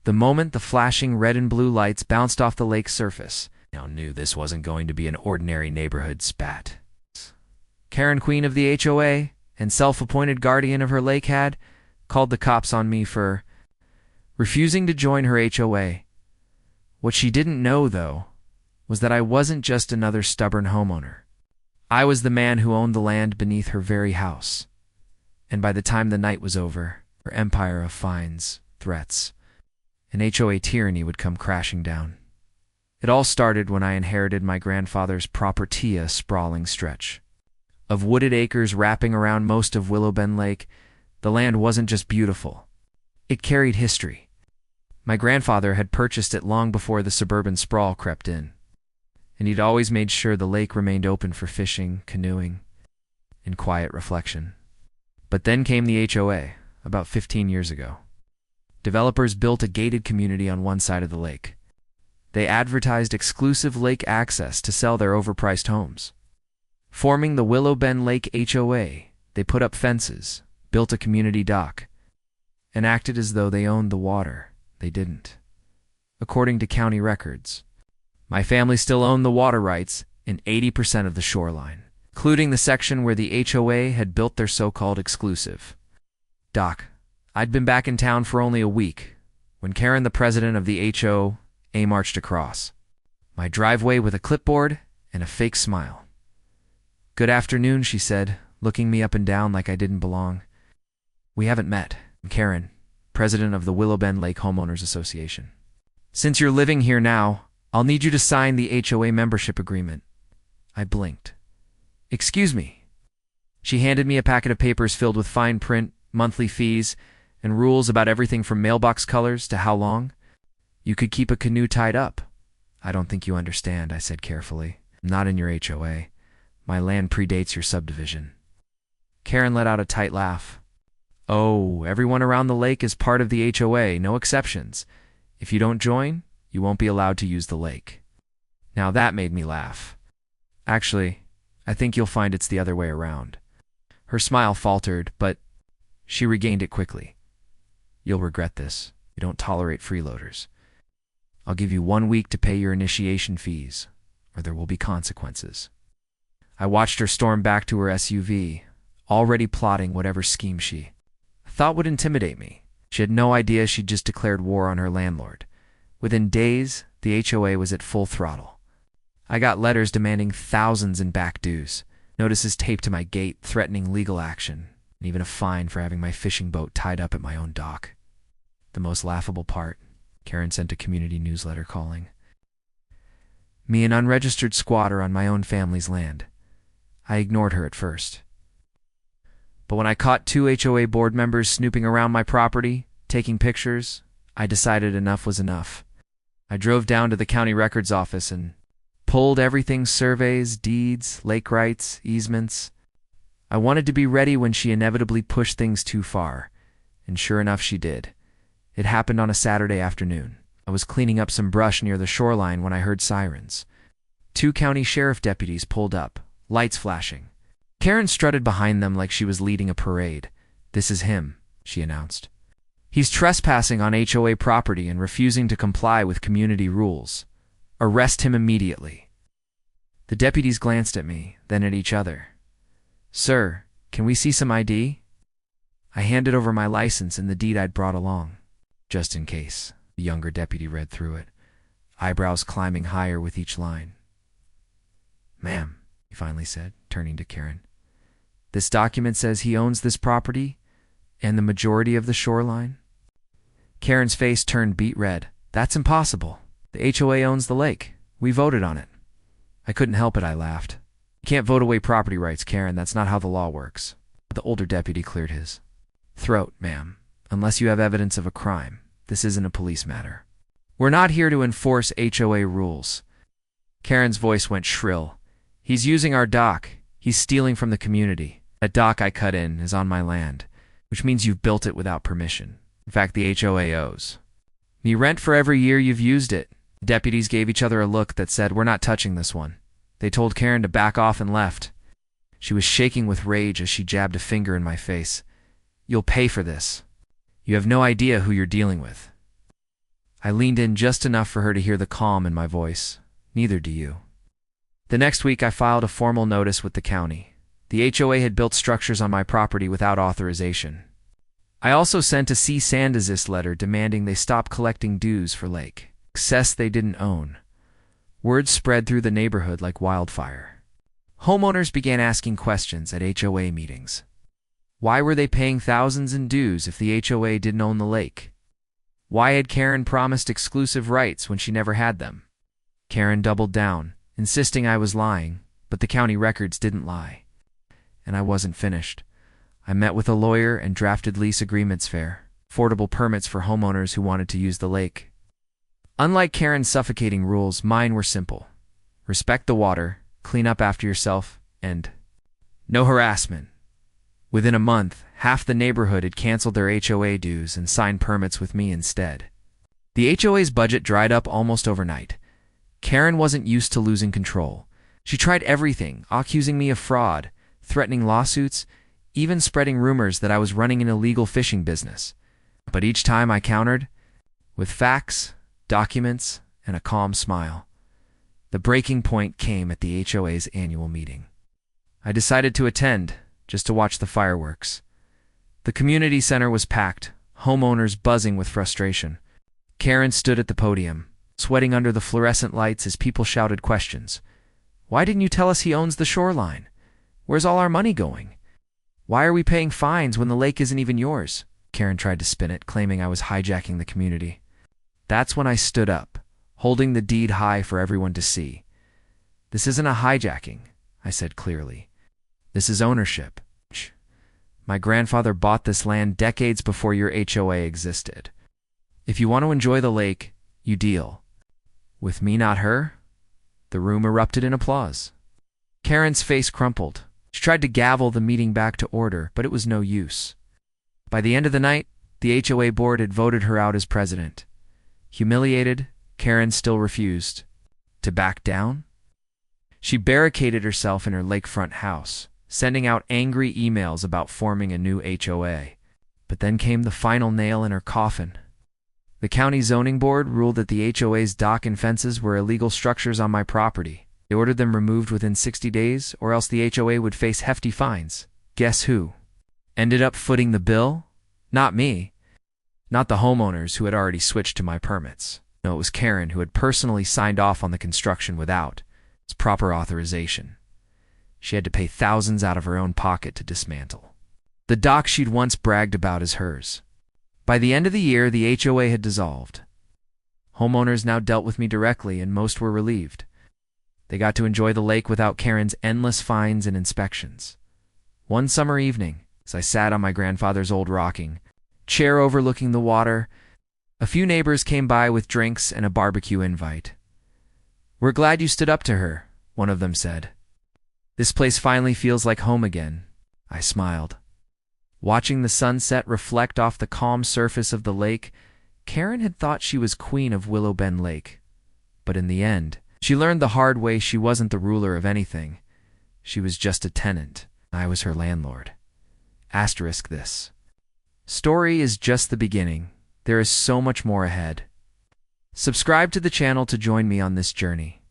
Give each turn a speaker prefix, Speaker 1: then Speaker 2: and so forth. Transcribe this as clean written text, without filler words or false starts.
Speaker 1: The moment the flashing red and blue lights bounced off the lake's surface, I now knew this wasn't going to be an ordinary neighborhood spat. Karen, queen of the HOA and self-appointed guardian of her lake, had called the cops on me for refusing to join her HOA. What she didn't know, though, was that I wasn't just another stubborn homeowner. I was the man who owned the land beneath her very house. And by the time the night was over, her empire of fines, threats, and HOA tyranny would come crashing down. It all started when I inherited my grandfather's property, sprawling stretch of wooded acres wrapping around most of Willow Bend Lake. The land wasn't just beautiful. It carried history. My grandfather had purchased it long before the suburban sprawl crept in, and he'd always made sure the lake remained open for fishing, canoeing, and quiet reflection. But then came the HOA, about 15 years ago. Developers built a gated community on one side of the lake. They advertised exclusive lake access to sell their overpriced homes. Forming the Willow Bend Lake HOA, they put up fences, built a community dock, and acted as though they owned the water. They didn't. According to county records, my family still owned the water rights in 80% of the shoreline, including the section where the HOA had built their so-called exclusive dock. I'd been back in town for only a week when Karen, the president of the HOA, marched across my driveway with a clipboard and a fake smile. "Good afternoon," she said, looking me up and down like I didn't belong. "We haven't met. I'm Karen, president of the Willow Bend Lake Homeowners Association. Since you're living here now, I'll need you to sign the HOA membership agreement." I blinked. "Excuse me." She handed me a packet of papers filled with fine print, monthly fees, and rules about everything from mailbox colors to how long you could keep a canoe tied up. "I don't think you understand," I said carefully. "I'm not in your HOA. My land predates your subdivision." Karen let out a tight laugh. "Oh, everyone around the lake is part of the HOA, no exceptions. If you don't join, you won't be allowed to use the lake." Now that made me laugh. "Actually, I think you'll find it's the other way around." Her smile faltered, but she regained it quickly. "You'll regret this. We don't tolerate freeloaders. I'll give you 1 week to pay your initiation fees, or there will be consequences." I watched her storm back to her SUV, already plotting whatever scheme she thought would intimidate me. She had no idea she'd just declared war on her landlord. Within days, the HOA was at full throttle. I got letters demanding thousands in back dues, notices taped to my gate threatening legal action, and even a fine for having my fishing boat tied up at my own dock. The most laughable part, Karen sent a community newsletter calling me an unregistered squatter on my own family's land. I ignored her at first. But when I caught 2 HOA board members snooping around my property, taking pictures, I decided enough was enough. I drove down to the county records office and pulled everything: surveys, deeds, lake rights, easements. I wanted to be ready when she inevitably pushed things too far, and sure enough she did. It happened on a Saturday afternoon. I was cleaning up some brush near the shoreline when I heard sirens. 2 county sheriff deputies pulled up, lights flashing. Karen strutted behind them like she was leading a parade. "This is him," she announced. "He's trespassing on HOA property and refusing to comply with community rules. Arrest him immediately." The deputies glanced at me, then at each other. "Sir, can we see some ID?" I handed over my license and the deed I'd brought along. "Just in case." The younger deputy read through it, eyebrows climbing higher with each line. "Ma'am," he finally said, turning to Karen, "this document says he owns this property and the majority of the shoreline?" Karen's face turned beet red. "That's impossible. The HOA owns the lake. We voted on it." I couldn't help it, I laughed. "You can't vote away property rights, Karen. That's not how the law works." The older deputy cleared his throat. "Ma'am, unless you have evidence of a crime, this isn't a police matter. We're not here to enforce HOA rules." Karen's voice went shrill. "He's using our dock. He's stealing from the community. That dock I cut in is on my land, which means you've built it without permission. In fact, the HOA owes me rent for every year you've used it." The deputies gave each other a look that said, "We're not touching this one." They told Karen to back off and left. She was shaking with rage as she jabbed a finger in my face. "You'll pay for this. You have no idea who you're dealing with." I leaned in just enough for her to hear the calm in my voice. Neither do you. The next week, I filed a formal notice with the county. The HOA had built structures on my property without authorization. I also sent a cease and desist letter demanding they stop collecting dues for lake access they didn't own. Word spread through the neighborhood like wildfire. Homeowners began asking questions at HOA meetings. Why were they paying thousands in dues if the HOA didn't own the lake? Why had Karen promised exclusive rights when she never had them? Karen doubled down, insisting I was lying, but the county records didn't lie. And I wasn't finished. I met with a lawyer and drafted lease agreements fair, affordable permits for homeowners who wanted to use the lake. Unlike Karen's suffocating rules, mine were simple. Respect the water, clean up after yourself, and no harassment. Within a month, half the neighborhood had canceled their HOA dues and signed permits with me instead. The HOA's budget dried up almost overnight. Karen wasn't used to losing control. She tried everything, accusing me of fraud, threatening lawsuits, even spreading rumors that I was running an illegal fishing business. But each time I countered, with facts, documents, and a calm smile. The breaking point came at the HOA's annual meeting. I decided to attend, just to watch the fireworks. The community center was packed, homeowners buzzing with frustration. Karen stood at the podium, sweating under the fluorescent lights as people shouted questions. Why didn't you tell us he owns the shoreline? Where's all our money going? Why are we paying fines when the lake isn't even yours? Karen tried to spin it, claiming I was hijacking the community. That's when I stood up, holding the deed high for everyone to see. This isn't a hijacking, I said clearly. This is ownership. My grandfather bought this land decades before your HOA existed. If you want to enjoy the lake, you deal. With me, not her? The room erupted in applause. Karen's face crumpled. She tried to gavel the meeting back to order, but it was no use. By the end of the night, the HOA board had voted her out as president. Humiliated, Karen still refused. To back down? She barricaded herself in her lakefront house, sending out angry emails about forming a new HOA. But then came the final nail in her coffin. The county zoning board ruled that the HOA's dock and fences were illegal structures on my property. They ordered them removed within 60 days, or else the HOA would face hefty fines. Guess who ended up footing the bill? Not me. Not the homeowners who had already switched to my permits. No, it was Karen who had personally signed off on the construction without its proper authorization. She had to pay thousands out of her own pocket to dismantle the dock she'd once bragged about as hers. By the end of the year, the HOA had dissolved. Homeowners now dealt with me directly, and most were relieved. They got to enjoy the lake without Karen's endless fines and inspections. One summer evening, as I sat on my grandfather's old rocking chair overlooking the water, a few neighbors came by with drinks and a barbecue invite. "We're glad you stood up to her," one of them said. "This place finally feels like home again." I smiled. Watching the sunset reflect off the calm surface of the lake, Karen had thought she was queen of Willow Bend Lake. But in the end, she learned the hard way she wasn't the ruler of anything. She was just a tenant. I was her landlord. Asterisk this. Story is just the beginning. There is so much more ahead. Subscribe to the channel to join me on this journey.